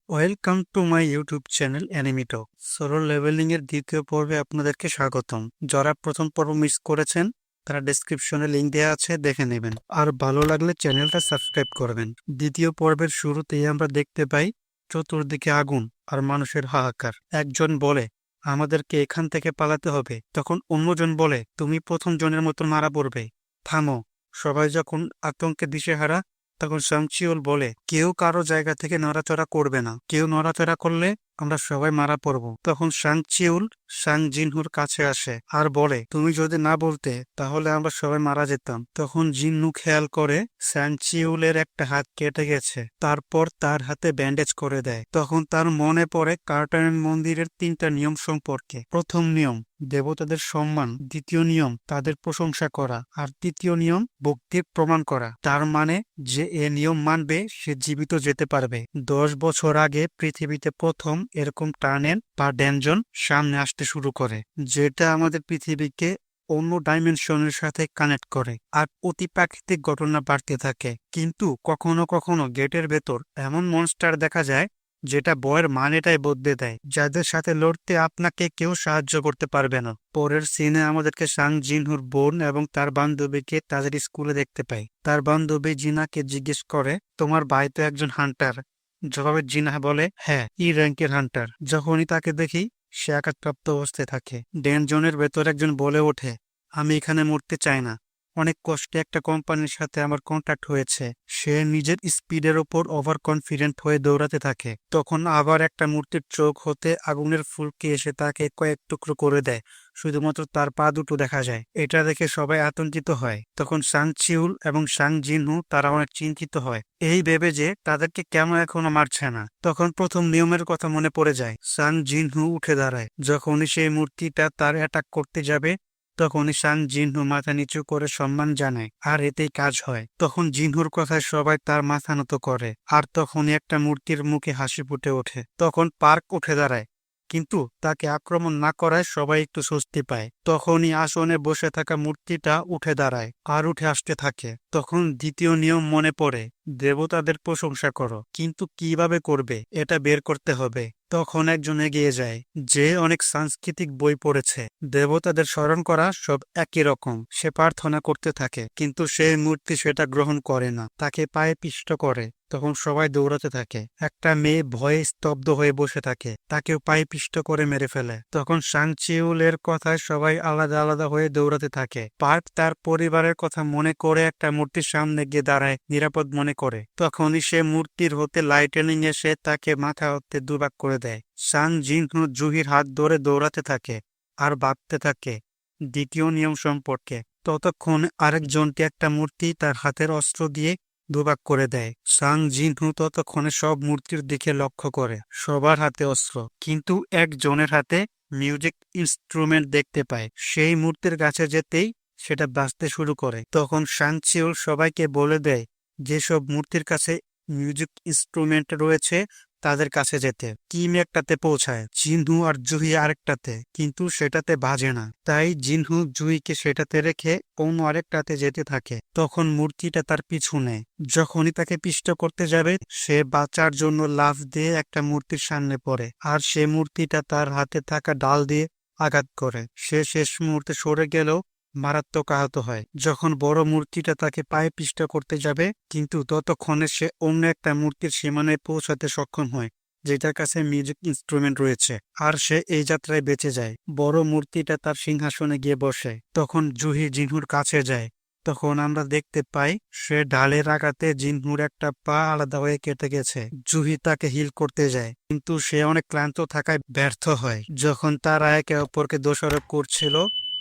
Welcome to my YouTube channel anime talk. Solo leveling এর দ্বিতীয় পর্বে আপনাদেরকে স্বাগতম। যারা প্রথম পর্ব মিস করেছেন তারা ডেসক্রিপশনে লিংক দেওয়া আছে, দেখে নেবেন। আর ভালো লাগলে চ্যানেলটা সাবস্ক্রাইব করবেন। দ্বিতীয় পর্বের শুরুতেই আমরা দেখতে পাই চতুর্দিকে আগুন আর মানুষের হাহাকার। একজন বলে, আমাদেরকে এখান থেকে পালাতে হবে। তখন অন্যজন বলে, তুমি প্রথম জনের মতো মারা পড়বে, থামো। সবাই যখন আতঙ্কে দিশেহারা, তখন সাংচিউল বলে, কেউ কারো জায়গা থেকে নড়াচড়া করবে না। কেউ নড়াচড়া করলে আমরা সবাই মারা পড়ব। তখন সাংচিউল সাং জিনহুর কাছে আসে আর বলে, তুমি যদি না বলতে তাহলে আমরা সবাই মারা যেতাম। তখন জিন্নু খেয়াল করে সাংচিউলের একটা হাত কেটে গেছে, তারপর তার হাতে ব্যান্ডেজ করে দেয়। তখন তার মনে পড়ে কার্টারেন মন্দিরের 3টা নিয়ম সম্পর্কে। প্রথম নিয়ম দেবতাদের সম্মান, দ্বিতীয় নিয়ম তাদের প্রশংসা করা, আর তৃতীয় নিয়ম ভক্তির প্রমাণ করা। তার মানে যে এ নিয়ম মানবে সে জীবিত যেতে পারবে। 10 বছর আগে পৃথিবীতে প্রথম এরকম টানেল বা ড্যানজন সামনে আসতে শুরু করে, যেটা আমাদের পৃথিবীকে অন্য ডাইমেনশনের সাথে কানেক্ট করে। আর অতি প্রাকৃতিক ঘটনা বাড়তে থাকে। কিন্তু কখনো কখনো গেটের ভেতর এমন মনস্টার দেখা যায় যেটা বয়ের মানেটাই বদলে দেয়, যাদের সাথে লড়তে আপনাকে কেউ সাহায্য করতে পারবে না। পরের সিনে আমাদেরকে সাং জিনহুর বোন এবং তার বান্ধবীকে তাদের স্কুলে দেখতে পাই। তার বান্ধবী জিনাকে জিজ্ঞেস করে, তোমার ভাই তো একজন হান্টার। জবাবে জিনা বলে, হ্যাঁ, ই র্যাঙ্কের হান্টার। যখনই তাকে দেখি সে আঘাতপ্রাপ্ত অবস্থায় থাকে। ডেনজনের ভেতর একজন বলে ওঠে, আমি এখানে মরতে চাই না। অনেক কষ্টে একটা কোম্পানির সাথে আমার কন্ট্যাক্ট হয়েছে। সে নিজের স্পিডের ওপর ওভার কনফিডেন্ট হয়ে দৌড়াতে থাকে। তখন আবার একটা মূর্তির চোখ হতে আগুনের ফুলকি এসে তাকে কয়েক টুকরো করে দেয়। শুধুমাত্র তার পা দুটো দেখা যায়। এটা দেখে সবাই আতঙ্কিত হয়। তখন সাং চিউল এবং সাং জিনহু তারা অনেক চিন্তিত হয়, এই ভেবে যে তাদেরকে কেন এখনো মারছে না। তখন প্রথম নিয়মের কথা মনে পড়ে যায়। সাং জিনহু উঠে দাঁড়ায়। যখনই সেই মূর্তিটা তার অ্যাটাক করতে যাবে, তখনই সাং জিনহু মাথা নিচু করে সম্মান জানায়, আর এতেই কাজ হয়। তখন জিনহুর কথায় সবাই তার মাথা নত করে, আর তখনই একটা মূর্তির মুখে হাসি ফুটে ওঠে। তখন পার্ক উঠে দাঁড়ায়, কিন্তু তাকে আক্রমণ না করায় সবাই একটু স্বস্তি পায়। তখনই আসনে বসে থাকা মূর্তিটা উঠে দাঁড়ায় আর উঠে আসতে থাকে। তখন দ্বিতীয় নিয়ম মনে পড়ে, দেবতাদের প্রশংসা করো, কিন্তু কিভাবে করবে এটা বের করতে হবে। তখন একজন এগিয়ে যায়, যে অনেক সাংস্কৃতিক বই পড়েছে। দেবতাদের স্মরণ করা সব একই রকম। সে প্রার্থনা করতে থাকে, কিন্তু সেই মূর্তি সেটা গ্রহণ করে না, তাকে পায়ে পিষ্ট করে। তখন সবাই দৌড়াতে থাকে। একটা মেয়ে ভয়ে স্তব্ধ হয়ে বসে থাকে, তাকেও পায়ে পিষ্ট করে মেরে ফেলে। তখন সাংচিউলের কথায় সবাই আলাদা আলাদা হয়ে দৌড়াতে থাকে। পার্ক তার পরিবারের কথা মনে করে একটা মূর্তির সামনে গিয়ে দাঁড়ায়, নিরাপদ মনে করে। তখনই সে মূর্তির হতে লাইটেনিং এসে তাকে মাথা হতে দুভাগ করে দেয়। সাং জিনহু জুহির হাত ধরে দৌড়াতে থাকে আর ভাবতে থাকে দ্বিতীয় নিয়ম সম্পর্কে। ততক্ষণ আরেকজনকে একটা মূর্তি তার হাতের অস্ত্র দিয়ে দুভাগ করে দেয়। সাং জিনহু ততক্ষণে সব মূর্তির দিকে লক্ষ্য করে। সবার হাতে অস্ত্র, কিন্তু একজনের হাতে মিউজিক ইনস্ট্রুমেন্ট দেখতে পায়। সেই মূর্তির কাছে যেতেই সেটা বাজতে শুরু করে। তখন সাংচিউল সবাইকে বলে দেয় যেসব মূর্তির কাছে মিউজিক ইনস্ট্রুমেন্ট রয়েছে তাদের কাছে যেতে। কিম একটাতে পৌঁছায়, জিনহু আর জুহি আরেকটাতে, কিন্তু সেটাতে বাজে না। তাই জিনহু জুহিকে সেটাতে রেখে অন্য আরেকটাতে যেতে থাকে। তখন মূর্তিটা তার পিছু নেয়। যখনই তাকে পিষ্ট করতে যাবে, সে বাঁচার জন্য লাফ দিয়ে একটা মূর্তির সামনে পড়ে, আর সে মূর্তিটা তার হাতে থাকা ডাল দিয়ে আঘাত করে। সে শেষ মুহূর্তে সরে গেলেও মারাত্মক আহত হয়। যখন বড় মূর্তিটা তাকে পায়ে পিষ্ট করতে যাবে, কিন্তু ততক্ষণে সে অন্য একটা মূর্তির সীমানায় পৌঁছাতে সক্ষম হয়, যেটার কাছে মিউজিক ইনস্ট্রুমেন্ট রয়েছে, আর সে এই যাত্রায় বেঁচে যায়। বড় মূর্তিটা তার সিংহাসনে গিয়ে বসে। তখন জুহি জিনহুর কাছে যায়। তখন আমরা দেখতে পাই সে ঢালের আঘাতে জিনহুর একটা পা আলাদা হয়ে কেটে গেছে। জুহি তাকে হিল করতে যায়, কিন্তু সে অনেক ক্লান্ত থাকায় ব্যর্থ হয়। যখন তারা একে অপরকে দোষারোপ করছিল,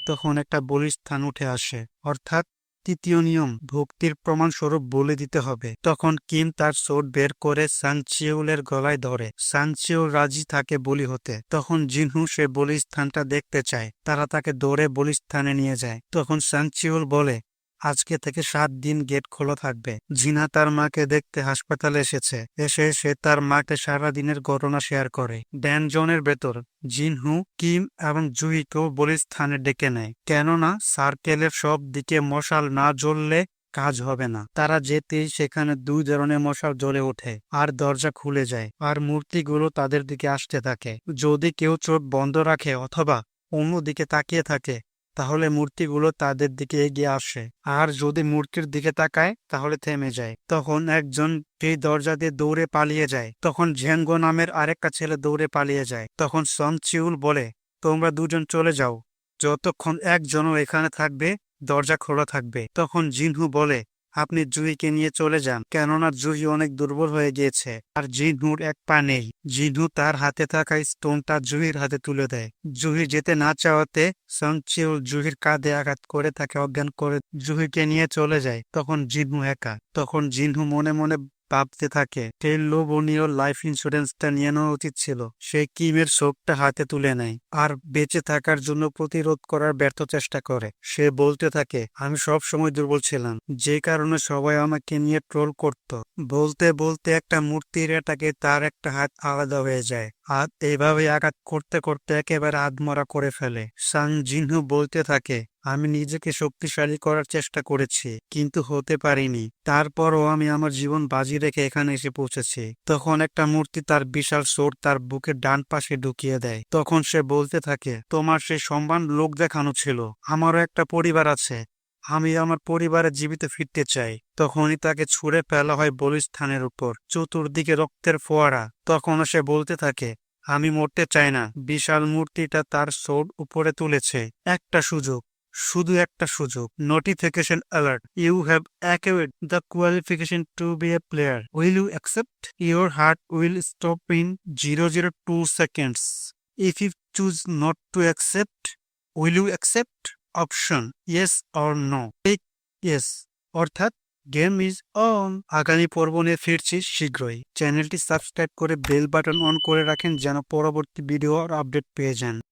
তখন একটা বলিস্থান উঠে আসে, অর্থাৎ তৃতীয় নিয়ম ভক্তির প্রমাণস্বরূপ বলে দিতে হবে। তখন কিম তার সোট বের করে সাংচিউলের গলায় ধরে। সাংচিউল রাজি থাকে বলি হতে। তখন জিনহু সে বলিস্থানটা দেখতে চায়। তারা তাকে দৌড়ে বলিস্থানে নিয়ে যায়। তখন সাংচিউল বলে, আজকে থেকে 7 দিন গেট খোলা থাকবে। জিনা তার মাকে দেখতে হাসপাতালে এসে সে তার মাকে সারাদিনের ঘটনা শেয়ার করে। ড্যানজনের ভেতর জিনহু কিম এবং জুহিকেও বলিস্থানে ডেকে নেয়, কেননা সার্কেলের সব দিকে মশাল না জ্বললে কাজ হবে না। তারা যেতেই সেখানে 2 ধরনের মশাল জ্বলে ওঠে আর দরজা খুলে যায় আর মূর্তিগুলো তাদের দিকে আসতে থাকে। যদি কেউ চোখ বন্ধ রাখে অথবা অন্যদিকে তাকিয়ে থাকে তাহলে মূর্তিগুলো তাদের দিকে এগিয়ে আসে, আর যদি মূর্তির দিকে তাকায় তাহলে থেমে যায়। তখন একজন সেই দরজা দিয়ে দৌড়ে পালিয়ে যায়। তখন ঝেঙ্গো নামের আরেকটা ছেলে দৌড়ে পালিয়ে যায়। তখন সং চিউল বলে, তোমরা দুজন চলে যাও, যতক্ষণ একজনও এখানে থাকবে দরজা খোলা থাকবে। তখন জিনহু বলে, আপনি জুহিকে নিয়ে চলে যান, কেননা জুহি অনেক দুর্বল হয়ে গিয়েছে আর জিনহুর এক পা নেই। জিনহু তার হাতে থাকা স্টোনটা জুহির হাতে তুলে দেয়। জুহি যেতে না চাওয়াতে সং চিউল জুহির কাঁধে আঘাত করে তাকে অজ্ঞান করে জুহিকে নিয়ে চলে যায়। তখন জিনহু একা। তখন জিনহু মনে মনে ভাবতে থাকে, সেই লোভনীয় লাইফ ইন্স্যুরেন্সটা নিয়ে নেওয়া উচিত ছিল। সে কিমের শোকটা হাতে তুলে নেয় আর বেঁচে থাকার জন্য প্রতিরোধ করার ব্যর্থ চেষ্টা করে। সে বলতে থাকে, আমি সব সময় দুর্বল ছিলাম, যে কারণে সবাই আমাকে নিয়ে ট্রোল করত। বলতে বলতে একটা মূর্তির এটাকে তার একটা হাত আলাদা হয়ে যায় আর এইভাবে আঘাত করতে করতে একেবারে আধমরা করে ফেলে। সাং জিনহু বলতে থাকে, আমি নিজেকে শক্তিশালী করার চেষ্টা করেছি কিন্তু হতে পারিনি, তারপরও আমি আমার জীবন বাজি রেখে এখানে এসে পৌঁছেছি। তখন একটা মূর্তি তার বিশাল সোর তার বুকের ডান পাশে ঢুকিয়ে দেয়। তখন সে বলতে থাকে, তোমার সেই সম্মান লোক দেখানো ছিল, আমারও একটা পরিবার আছে, আমি আমার পরিবারে জীবিত ফিরতে চাই। তখনই তাকে ছুঁড়ে ফেলা হয় বলিস্থানের উপর, চতুর্দিকে রক্তের ফোয়ারা। তখনও সে বলতে থাকে, আমি মরতে চাই না। বিশাল মূর্তিটা তার সোর উপরে তুলেছে। একটা সুযোগ, শুধু একটা সুযোগ। Notification alert, you have achieved the qualification to be a player, will you accept? Your heart will stop in 002 seconds. If you choose not to accept, will you accept? Option yes or no. Tick yes, অর্থাৎ game is on. আগামী পর্ব নিয়ে ফিরছি শীঘ্রই। চ্যানেলটি subscribe করে bell button on করে রাখেন যেন পরবর্তী ভিডিও আর আপডেট পেয়ে যান।